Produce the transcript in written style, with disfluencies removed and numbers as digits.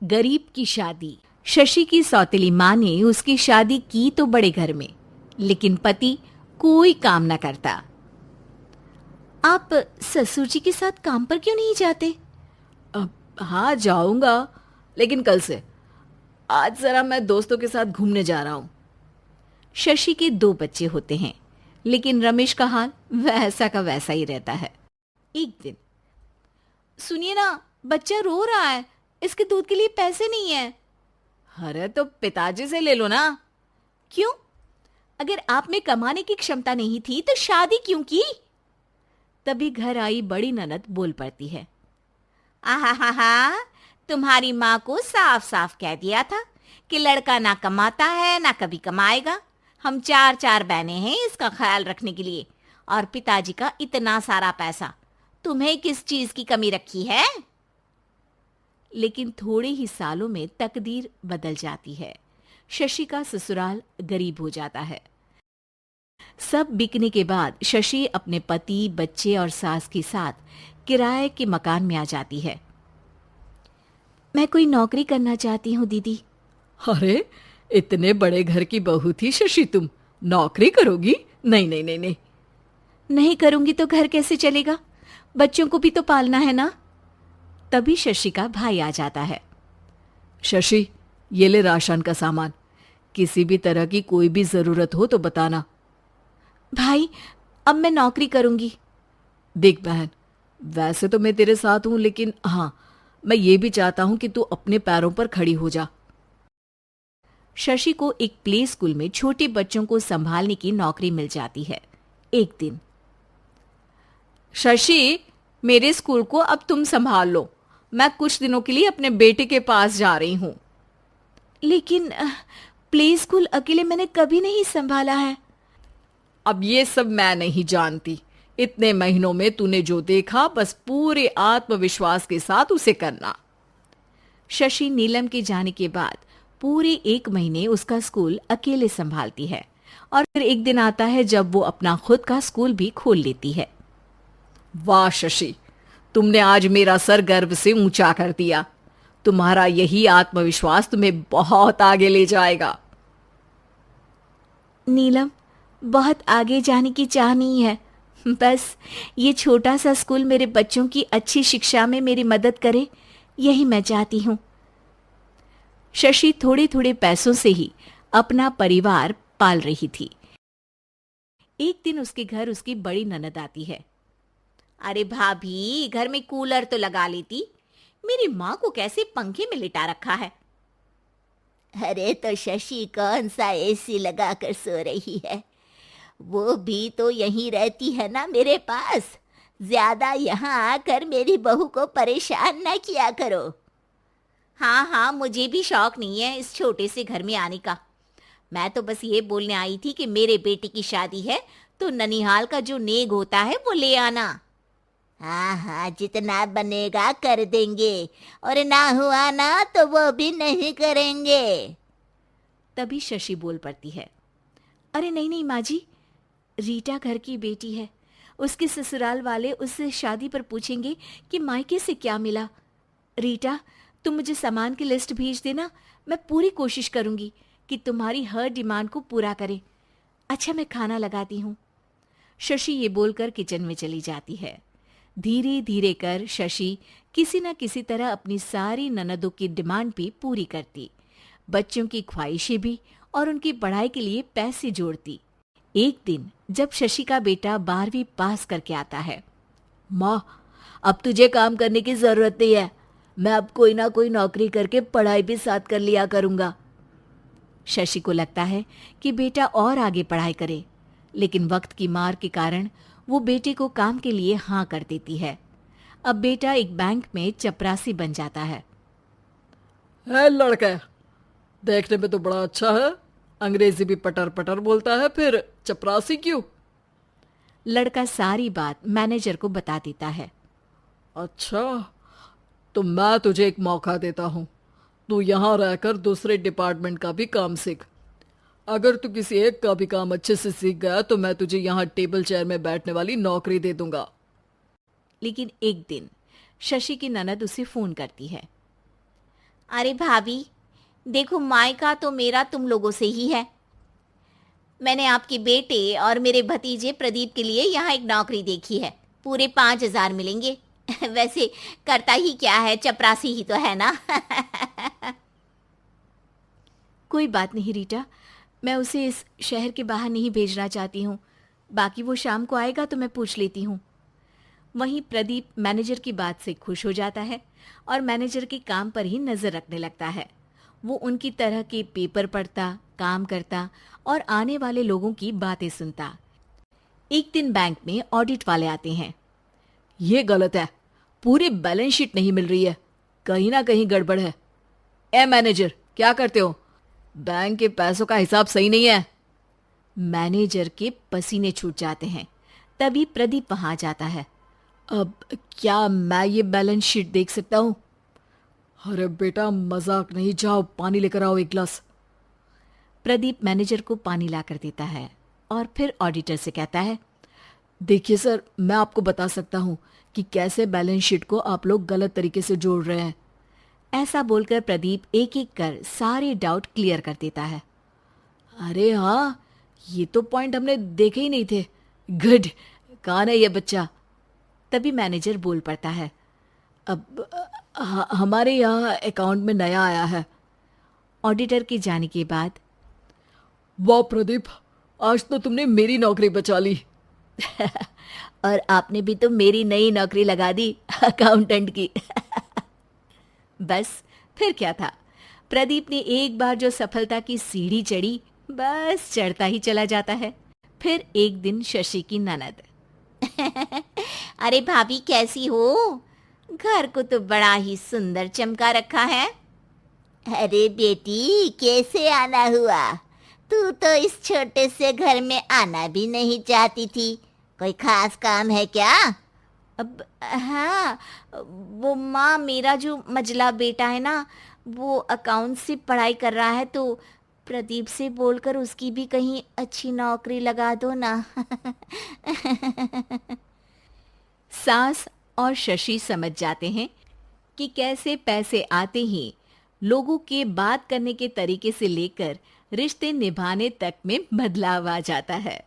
गरीब की शादी। शशि की सौतेली माँ ने उसकी शादी की तो बड़े घर में, लेकिन पति कोई काम न करता। आप ससुर जी के साथ काम पर क्यों नहीं जाते? हाँ जाऊंगा, लेकिन कल से। आज जरा मैं दोस्तों के साथ घूमने जा रहा हूँ। शशि के दो बच्चे होते हैं, लेकिन रमेश का हाल वैसा का वैसा ही रहता है। एक दिन, सुनिए ना, बच्चा रो रहा है, इसके दूध के लिए पैसे नहीं है। अरे तो पिताजी से ले लो ना। क्यों? अगर आप में कमाने की क्षमता नहीं थी तो शादी क्यों की? तभी घर आई बड़ी ननद बोल पड़ती है। आहा हा हा, तुम्हारी माँ को साफ साफ कह दिया था कि लड़का ना कमाता है ना कभी कमाएगा। हम चार चार बहनें हैं इसका ख्याल रखने के लिए, और पिताजी का इतना सारा पैसा, तुम्हें किस चीज की कमी रखी है? लेकिन थोड़े ही सालों में तकदीर बदल जाती है। शशि का ससुराल गरीब हो जाता है। सब बिकने के बाद शशि अपने पति, बच्चे और सास के साथ किराए के मकान में आ जाती है। मैं कोई नौकरी करना चाहती हूँ दीदी। अरे इतने बड़े घर की बहू थी शशि, तुम नौकरी करोगी? नहीं नहीं नहीं नहीं। नहीं करूंगी तो घर कैसे चलेगा? बच्चों को भी तो पालना है ना। तभी शशि का भाई आ जाता है। शशि, ये ले राशन का सामान, किसी भी तरह की कोई भी जरूरत हो तो बताना। भाई, अब मैं नौकरी करूंगी। देख बहन, वैसे तो मैं तेरे साथ हूं, लेकिन हाँ, मैं ये भी चाहता हूं कि तू अपने पैरों पर खड़ी हो जा। शशि को एक प्ले स्कूल में छोटे बच्चों को संभालने की नौकरी मिल जाती है। एक दिन, शशि, मेरे स्कूल को अब तुम संभाल लो। मैं कुछ दिनों के लिए अपने बेटे के पास जा रही हूं। लेकिन प्ले स्कूल अकेले मैंने कभी नहीं संभाला है। अब ये सब मैं नहीं जानती। इतने महीनों में तूने जो देखा, बस पूरे आत्मविश्वास के साथ उसे करना। शशि नीलम के जाने के बाद पूरे 1 महीने उसका स्कूल अकेले संभालती है, और फिर एक दिन आता है जब वो अपना खुद का स्कूल भी खोल लेती है। वाह शशि, तुमने आज मेरा सर गर्व से ऊंचा कर दिया। तुम्हारा यही आत्मविश्वास तुम्हें बहुत आगे ले जाएगा। नीलम, बहुत आगे जाने की चाह नहीं है, बस ये छोटा सा स्कूल मेरे बच्चों की अच्छी शिक्षा में मेरी मदद करे, यही मैं चाहती हूँ। शशि थोड़े थोड़े पैसों से ही अपना परिवार पाल रही थी। एक दिन उसके घर उसकी बड़ी ननद आती है। अरे भाभी, घर में कूलर तो लगा लेती, मेरी माँ को कैसे पंखे में लिटा रखा है? अरे तो शशि कौन सा एसी लगा कर सो रही है? वो भी तो यहीं रहती है ना मेरे पास। ज्यादा यहाँ आकर मेरी बहू को परेशान ना किया करो। हाँ हाँ, मुझे भी शौक नहीं है इस छोटे से घर में आने का। मैं तो बस ये बोलने आई थी कि मेरे बेटे की शादी है तो ननिहाल का जो नेग होता है वो ले आना। हाँ हाँ, जितना बनेगा कर देंगे, और ना हुआ ना तो वो भी नहीं करेंगे। तभी शशि बोल पड़ती है। अरे नहीं नहीं माँ जी, रीटा घर की बेटी है, उसके ससुराल वाले उससे शादी पर पूछेंगे कि मायके से क्या मिला। रीटा, तुम मुझे सामान की लिस्ट भेज देना, मैं पूरी कोशिश करूंगी कि तुम्हारी हर डिमांड को पूरा करें। अच्छा, मैं खाना लगाती हूँ। शशि ये बोलकर किचन में चली जाती है। धीरे धीरे कर शशि किसी न किसी तरह अपनी सारी ननदों की डिमांड भी पूरी करती, बच्चों की ख्वाहिशें भी, और उनकी पढ़ाई के लिए पैसे जोड़ती। एक दिन जब शशि का बेटा 12वीं पास करके आता है। माँ, अब तुझे काम करने की जरूरत नहीं है। मैं अब कोई ना कोई नौकरी करके पढ़ाई भी साथ कर लिया करूंगा। शशि को लगता है कि बेटा और आगे पढ़ाई करे, लेकिन वक्त की मार के कारण वो बेटे को काम के लिए हाँ कर देती है। अब बेटा एक बैंक में चपरासी बन जाता है। लड़का देखने में तो बड़ा अच्छा है, अंग्रेजी भी पटर पटर बोलता है, फिर चपरासी क्यों? लड़का सारी बात मैनेजर को बता देता है। अच्छा, तो मैं तुझे एक मौका देता हूँ। तू यहाँ रहकर दूसरे डिपार्टमेंट का भी काम सीख। अगर तू किसी एक का भी काम अच्छे से सीख गया तो मैं तुझे यहाँ टेबल चेयर में बैठने वाली नौकरी दे दूंगा। लेकिन एक दिन शशि की ननद उसे फोन करती है। अरे भाभी, देखो मायका तो मेरा तुम लोगों से ही है। मैंने आपके बेटे और मेरे भतीजे प्रदीप के लिए यहाँ एक नौकरी देखी है। पूरे 5,000 मिलेंगे। वैसे करता ही क्या है, चपरासी ही तो है ना। कोई बात नहीं रीटा, मैं उसे इस शहर के बाहर नहीं भेजना चाहती हूँ। बाकी वो शाम को आएगा तो मैं पूछ लेती हूँ। वहीं प्रदीप मैनेजर की बात से खुश हो जाता है और मैनेजर के काम पर ही नजर रखने लगता है। वो उनकी तरह के पेपर पढ़ता, काम करता और आने वाले लोगों की बातें सुनता। एक दिन बैंक में ऑडिट वाले आते हैं। ये गलत है, पूरी बैलेंस शीट नहीं मिल रही है, कहीं ना कहीं गड़बड़ है। ए मैनेजर, क्या करते हो? बैंक के पैसों का हिसाब सही नहीं है। मैनेजर के पसीने छूट जाते हैं। तभी प्रदीप वहां जाता है। अब क्या मैं ये बैलेंस शीट देख सकता हूँ? अरे बेटा मजाक नहीं, जाओ पानी लेकर आओ एक गिलास। प्रदीप मैनेजर को पानी लाकर देता है और फिर ऑडिटर से कहता है, देखिए सर, मैं आपको बता सकता हूँ कि कैसे बैलेंस शीट को आप लोग गलत तरीके से जोड़ रहे हैं। ऐसा बोलकर प्रदीप एक एक कर सारे डाउट क्लियर कर देता है। अरे हाँ, ये तो पॉइंट हमने देखे ही नहीं थे। गुड, कौन है ये बच्चा? तभी मैनेजर बोल पड़ता है, अब हमारे यहाँ अकाउंट में नया आया है। ऑडिटर के जाने के बाद, वाह प्रदीप, आज तो तुमने मेरी नौकरी बचा ली। और आपने भी तो मेरी नई नौकरी लगा दी, अकाउंटेंट की। बस फिर क्या था, प्रदीप ने एक बार जो सफलता की सीढ़ी चढ़ी, बस चढ़ता ही चला जाता है। फिर एक दिन शशि की ननद, अरे भाभी कैसी हो? घर को तो बड़ा ही सुंदर चमका रखा है। अरे बेटी, कैसे आना हुआ? तू तो इस छोटे से घर में आना भी नहीं चाहती थी। कोई खास काम है क्या? अब हाँ, वो माँ, मेरा जो मजला बेटा है ना, वो अकाउंट से पढ़ाई कर रहा है, तो प्रदीप से बोलकर उसकी भी कहीं अच्छी नौकरी लगा दो ना। सास और शशि समझ जाते हैं कि कैसे पैसे आते ही लोगों के बात करने के तरीके से लेकर रिश्ते निभाने तक में बदलाव आ जाता है।